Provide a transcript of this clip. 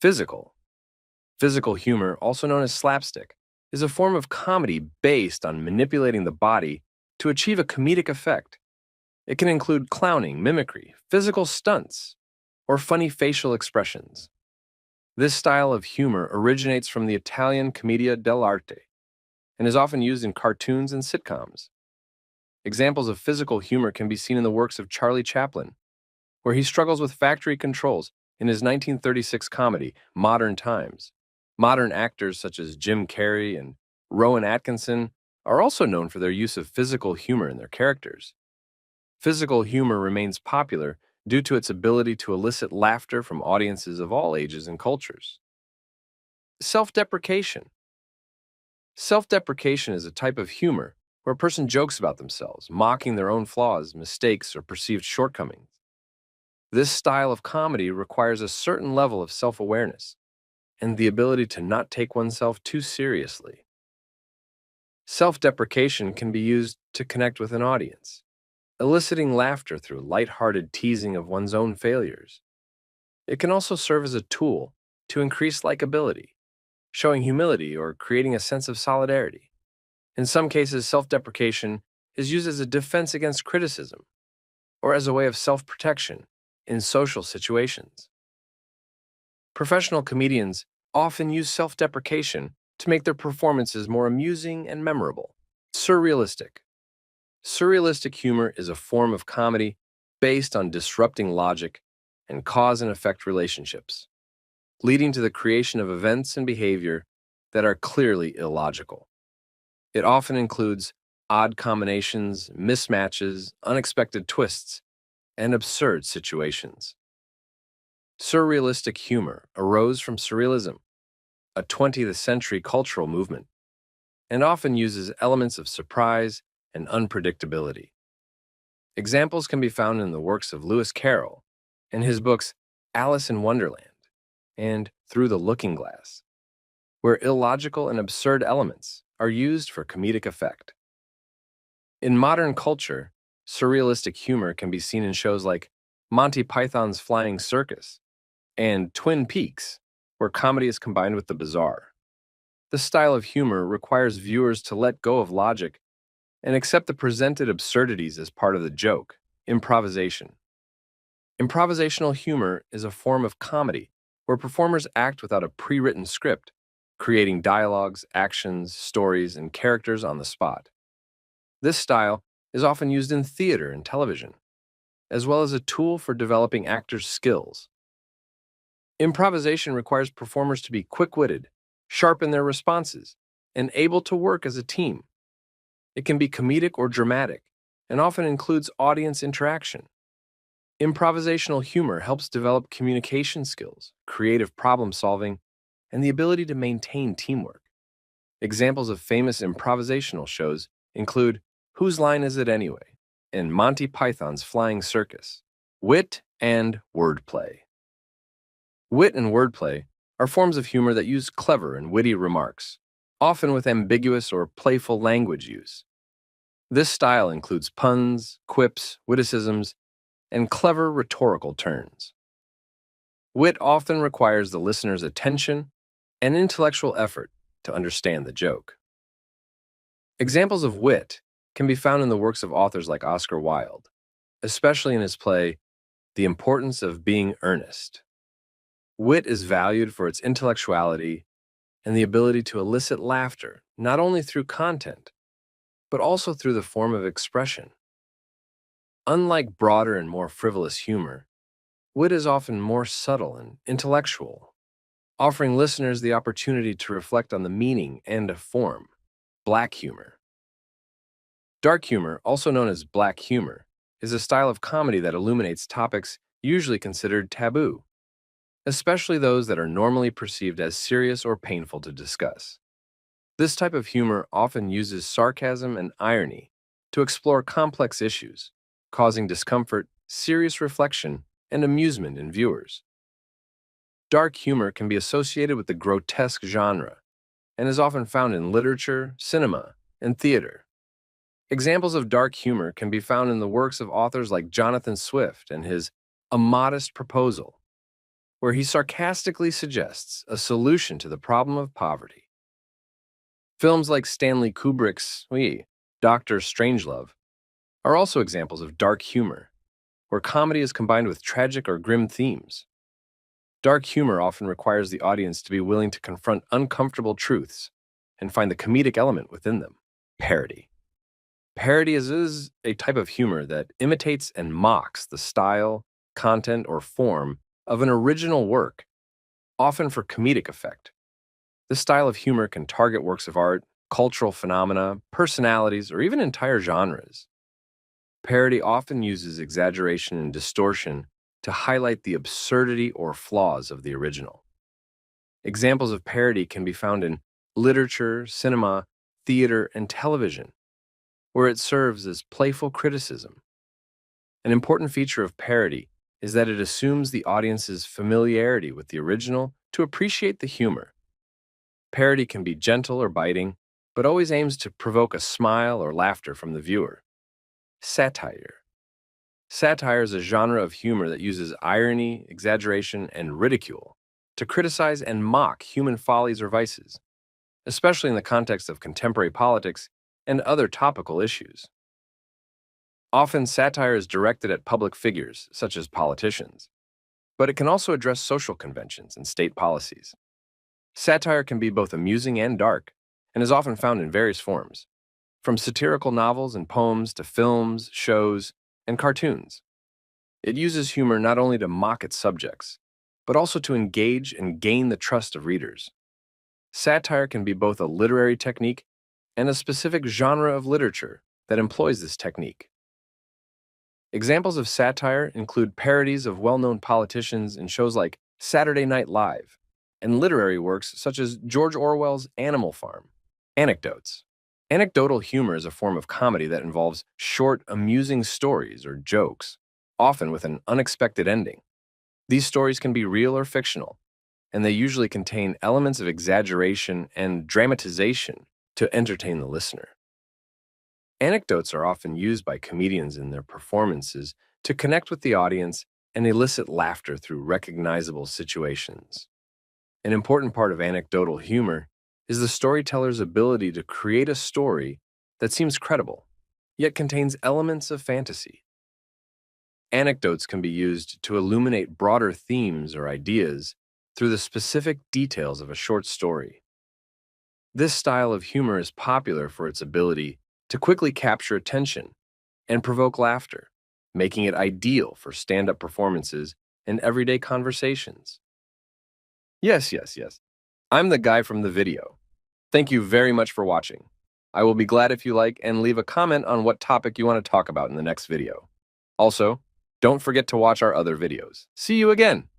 Physical. Physical humor, also known as slapstick, is a form of comedy based on manipulating the body to achieve a comedic effect. It can include clowning, mimicry, physical stunts, or funny facial expressions. This style of humor originates from the Italian commedia dell'arte and is often used in cartoons and sitcoms. Examples of physical humor can be seen in the works of Charlie Chaplin, where he struggles with factory controls in his 1936 comedy, Modern Times. Modern actors such as Jim Carrey and Rowan Atkinson are also known for their use of physical humor in their characters. Physical humor remains popular due to its ability to elicit laughter from audiences of all ages and cultures. Self-deprecation. Self-deprecation is a type of humor where a person jokes about themselves, mocking their own flaws, mistakes, or perceived shortcomings. This style of comedy requires a certain level of self-awareness and the ability to not take oneself too seriously. Self-deprecation can be used to connect with an audience, eliciting laughter through lighthearted teasing of one's own failures. It can also serve as a tool to increase likability, showing humility or creating a sense of solidarity. In some cases, self-deprecation is used as a defense against criticism or as a way of self-protection in social situations. Professional comedians often use self-deprecation to make their performances more amusing and memorable. Surrealistic. Surrealistic humor is a form of comedy based on disrupting logic and cause and effect relationships, leading to the creation of events and behavior that are clearly illogical. It often includes odd combinations, mismatches, unexpected twists, and absurd situations. Surrealistic humor arose from Surrealism, a 20th century cultural movement, and often uses elements of surprise and unpredictability. Examples can be found in the works of Lewis Carroll and his books Alice in Wonderland and Through the Looking Glass, where illogical and absurd elements are used for comedic effect. In modern culture, surrealistic humor can be seen in shows like Monty Python's Flying Circus and Twin Peaks, where comedy is combined with the bizarre. This style of humor requires viewers to let go of logic and accept the presented absurdities as part of the joke. Improvisation. Improvisational humor is a form of comedy where performers act without a pre-written script, creating dialogues, actions, stories, and characters on the spot. This style is often used in theater and television, as well as a tool for developing actors' skills. Improvisation requires performers to be quick-witted, sharp in their responses, and able to work as a team. It can be comedic or dramatic, and often includes audience interaction. Improvisational humor helps develop communication skills, creative problem-solving, and the ability to maintain teamwork. Examples of famous improvisational shows include Whose Line Is It Anyway? And Monty Python's Flying Circus. Wit and Wordplay. Wit and wordplay are forms of humor that use clever and witty remarks, often with ambiguous or playful language use. This style includes puns, quips, witticisms, and clever rhetorical turns. Wit often requires the listener's attention and intellectual effort to understand the joke. Examples of wit can be found in the works of authors like Oscar Wilde, especially in his play, The Importance of Being Earnest. Wit is valued for its intellectuality and the ability to elicit laughter, not only through content, but also through the form of expression. Unlike broader and more frivolous humor, wit is often more subtle and intellectual, offering listeners the opportunity to reflect on the meaning and form. Black humor. Dark humor, also known as black humor, is a style of comedy that illuminates topics usually considered taboo, especially those that are normally perceived as serious or painful to discuss. This type of humor often uses sarcasm and irony to explore complex issues, causing discomfort, serious reflection, and amusement in viewers. Dark humor can be associated with the grotesque genre and is often found in literature, cinema, and theater. Examples of dark humor can be found in the works of authors like Jonathan Swift and his A Modest Proposal, where he sarcastically suggests a solution to the problem of poverty. Films like Stanley Kubrick's Dr. Strangelove are also examples of dark humor, where comedy is combined with tragic or grim themes. Dark humor often requires the audience to be willing to confront uncomfortable truths and find the comedic element within them. Parody. Parody is a type of humor that imitates and mocks the style, content, or form of an original work, often for comedic effect. This style of humor can target works of art, cultural phenomena, personalities, or even entire genres. Parody often uses exaggeration and distortion to highlight the absurdity or flaws of the original. Examples of parody can be found in literature, cinema, theater, and television, where it serves as playful criticism. An important feature of parody is that it assumes the audience's familiarity with the original to appreciate the humor. Parody can be gentle or biting, but always aims to provoke a smile or laughter from the viewer. Satire. Satire is a genre of humor that uses irony, exaggeration, and ridicule to criticize and mock human follies or vices, especially in the context of contemporary politics and other topical issues. Often, satire is directed at public figures, such as politicians, but it can also address social conventions and state policies. Satire can be both amusing and dark, and is often found in various forms, from satirical novels and poems to films, shows, and cartoons. It uses humor not only to mock its subjects, but also to engage and gain the trust of readers. Satire can be both a literary technique and a specific genre of literature that employs this technique. Examples of satire include parodies of well-known politicians in shows like Saturday Night Live, and literary works such as George Orwell's Animal Farm. Anecdotes. Anecdotal humor is a form of comedy that involves short, amusing stories or jokes, often with an unexpected ending. These stories can be real or fictional, and they usually contain elements of exaggeration and dramatization to entertain the listener. Anecdotes are often used by comedians in their performances to connect with the audience and elicit laughter through recognizable situations. An important part of anecdotal humor is the storyteller's ability to create a story that seems credible, yet contains elements of fantasy. Anecdotes can be used to illuminate broader themes or ideas through the specific details of a short story. This style of humor is popular for its ability to quickly capture attention and provoke laughter, making it ideal for stand-up performances and everyday conversations. Yes. I'm the guy from the video. Thank you very much for watching. I will be glad if you like and leave a comment on what topic you want to talk about in the next video. Also, don't forget to watch our other videos. See you again!